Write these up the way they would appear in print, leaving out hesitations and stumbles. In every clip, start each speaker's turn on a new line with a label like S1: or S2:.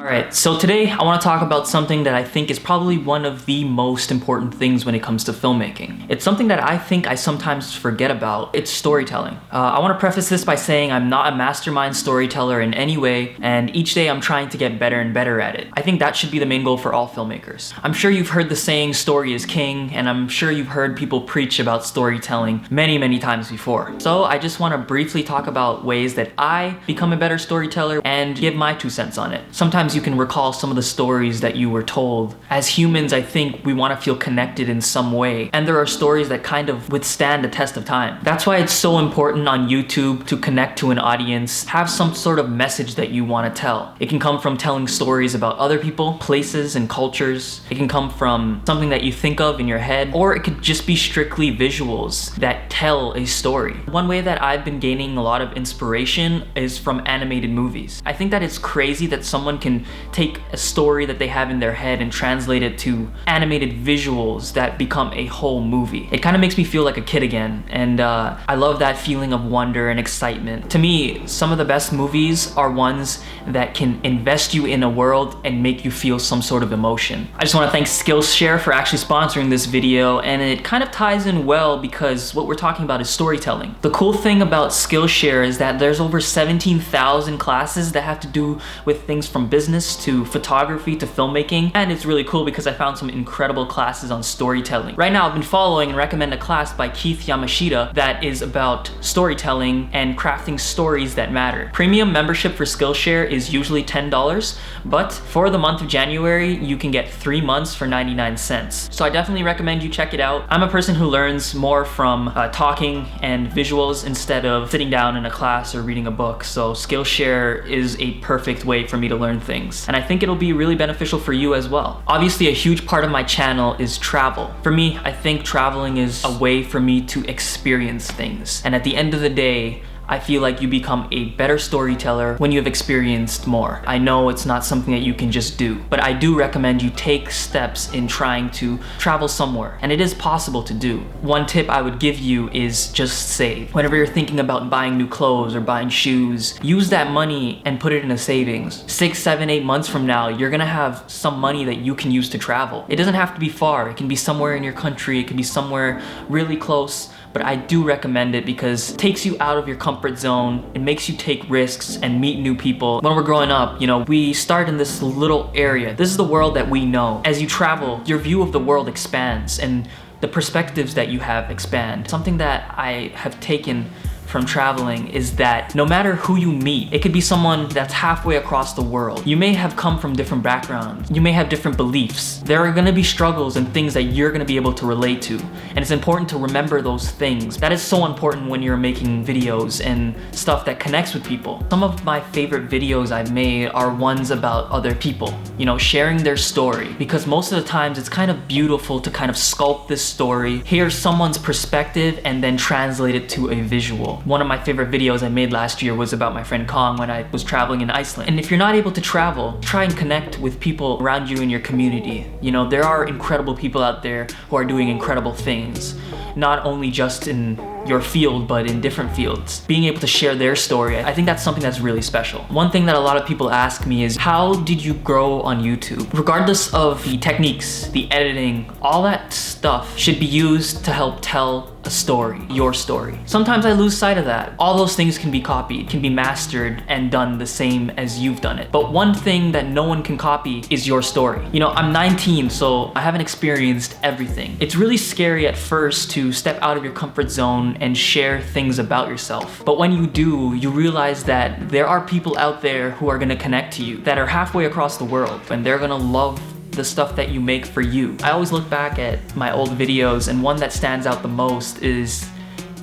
S1: Alright, so today I want to talk about something that I think is probably one of the most important things when it comes to filmmaking. It's something that I think I sometimes forget about. It's storytelling. I want to preface this by saying I'm not a mastermind storyteller in any way, and each day I'm trying to get better and better at it. I think that should be the main goal for all filmmakers. I'm sure you've heard the saying, story is king, and I'm sure you've heard people preach about storytelling many times before. So I just want to briefly talk about ways that I become a better storyteller and give my 2 cents on it. Sometimes you can recall some of the stories that you were told. As humans, I think we want to feel connected in some way, and there are stories that kind of withstand the test of time. That's why it's so important on YouTube to connect to an audience, have some sort of message that you want to tell. It can come from telling stories about other people, places, and cultures. It can come from something that you think of in your head, or it could just be strictly visuals that tell a story. One way that I've been gaining a lot of inspiration is from animated movies. I think that it's crazy that someone can take a story that they have in their head and translate it to animated visuals that become a whole movie. It kind of makes me feel like a kid again, and I love that feeling of wonder and excitement. To me, some of the best movies are ones that can invest you in a world and make you feel some sort of emotion. I just want to thank Skillshare for actually sponsoring this video, and it kind of ties in well because what we're talking about is storytelling. The cool thing about Skillshare is that there's over 17,000 classes that have to do with things from business to photography to filmmaking, and it's really cool because I found some incredible classes on storytelling. Right now I've been following and recommend a class by Keith Yamashita that is about storytelling and crafting stories that matter. Premium membership for Skillshare is usually $10, but for the month of January you can get 3 months for 99 cents. So I definitely recommend you check it out. I'm a person who learns more from talking and visuals instead of sitting down in a class or reading a book, so Skillshare is a perfect way for me to learn things, and I think it'll be really beneficial for you as well. Obviously, a huge part of my channel is travel. For me, I think traveling is a way for me to experience things, and at the end of the day, I feel like you become a better storyteller when you have experienced more. I know it's not something that you can just do, but I do recommend you take steps in trying to travel somewhere, and it is possible to do. One tip I would give you is just save. Whenever you're thinking about buying new clothes or buying shoes, use that money and put it in a savings. 6, 7, 8 months from now, you're gonna have some money that you can use to travel. It doesn't have to be far. It can be somewhere in your country. It can be somewhere really close. But I do recommend it because it takes you out of your comfort zone. It makes you take risks and meet new people. When we're growing up, we start in this little area. This is the world that we know. As you travel, your view of the world expands and the perspectives that you have expand. Something that I have taken from traveling is that no matter who you meet, it could be someone that's halfway across the world. You may have come from different backgrounds. You may have different beliefs. There are gonna be struggles and things that you're gonna be able to relate to. And it's important to remember those things. That is so important when you're making videos and stuff that connects with people. Some of my favorite videos I've made are ones about other people, sharing their story. Because most of the times it's kind of beautiful to kind of sculpt this story, hear someone's perspective, and then translate it to a visual. One of my favorite videos I made last year was about my friend Kong when I was traveling in Iceland. And if you're not able to travel, try and connect with people around you in your community. There are incredible people out there who are doing incredible things, not only just in your field, but in different fields. Being able to share their story, I think that's something that's really special. One thing that a lot of people ask me is, how did you grow on YouTube? Regardless of the techniques, the editing, all that stuff should be used to help tell a story, your story. Sometimes I lose sight of that. All those things can be copied, can be mastered, and done the same as you've done it. But one thing that no one can copy is your story. I'm 19, so I haven't experienced everything. It's really scary at first to step out of your comfort zone and share things about yourself. But when you do, you realize that there are people out there who are gonna connect to you, that are halfway across the world, and they're gonna love the stuff that you make for you. I always look back at my old videos, and one that stands out the most is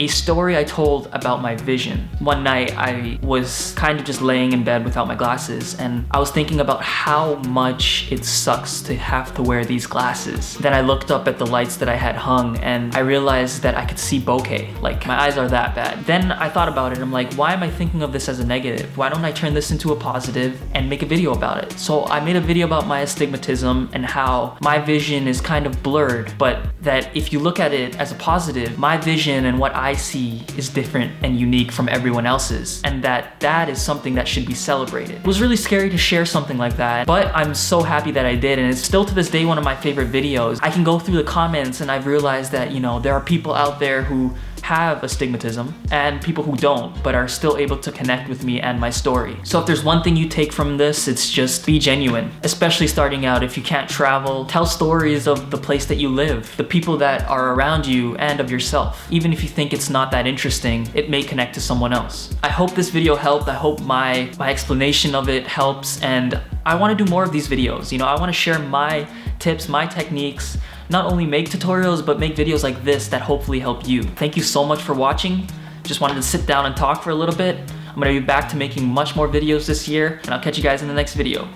S1: a story I told about my vision. One night I was kind of just laying in bed without my glasses, and I was thinking about how much it sucks to have to wear these glasses. Then I looked up at the lights that I had hung, and I realized that I could see bokeh. Like, my eyes are that bad. Then I thought about it, I'm like, why am I thinking of this as a negative? Why don't I turn this into a positive and make a video about it? So I made a video about my astigmatism and how my vision is kind of blurred, but that if you look at it as a positive, my vision and what I I see is different and unique from everyone else's, and that is something that should be celebrated. It was really scary to share something like that, but I'm so happy that I did, and it's still to this day one of my favorite videos. I can go through the comments and I've realized that, you know, there are people out there who have astigmatism and people who don't, but are still able to connect with me and my story. So if there's one thing you take from this, it's just be genuine, especially starting out. If you can't travel, tell stories of the place that you live, the people that are around you, and of yourself. Even if you think it's not that interesting, it may connect to someone else. I hope this video helped. I hope my explanation of it helps, and I want to do more of these videos. You know, I want to share my tips, my techniques, not only make tutorials, but make videos like this that hopefully help you. Thank you so much for watching. Just wanted to sit down and talk for a little bit. I'm gonna be back to making much more videos this year, and I'll catch you guys in the next video.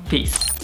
S1: Peace.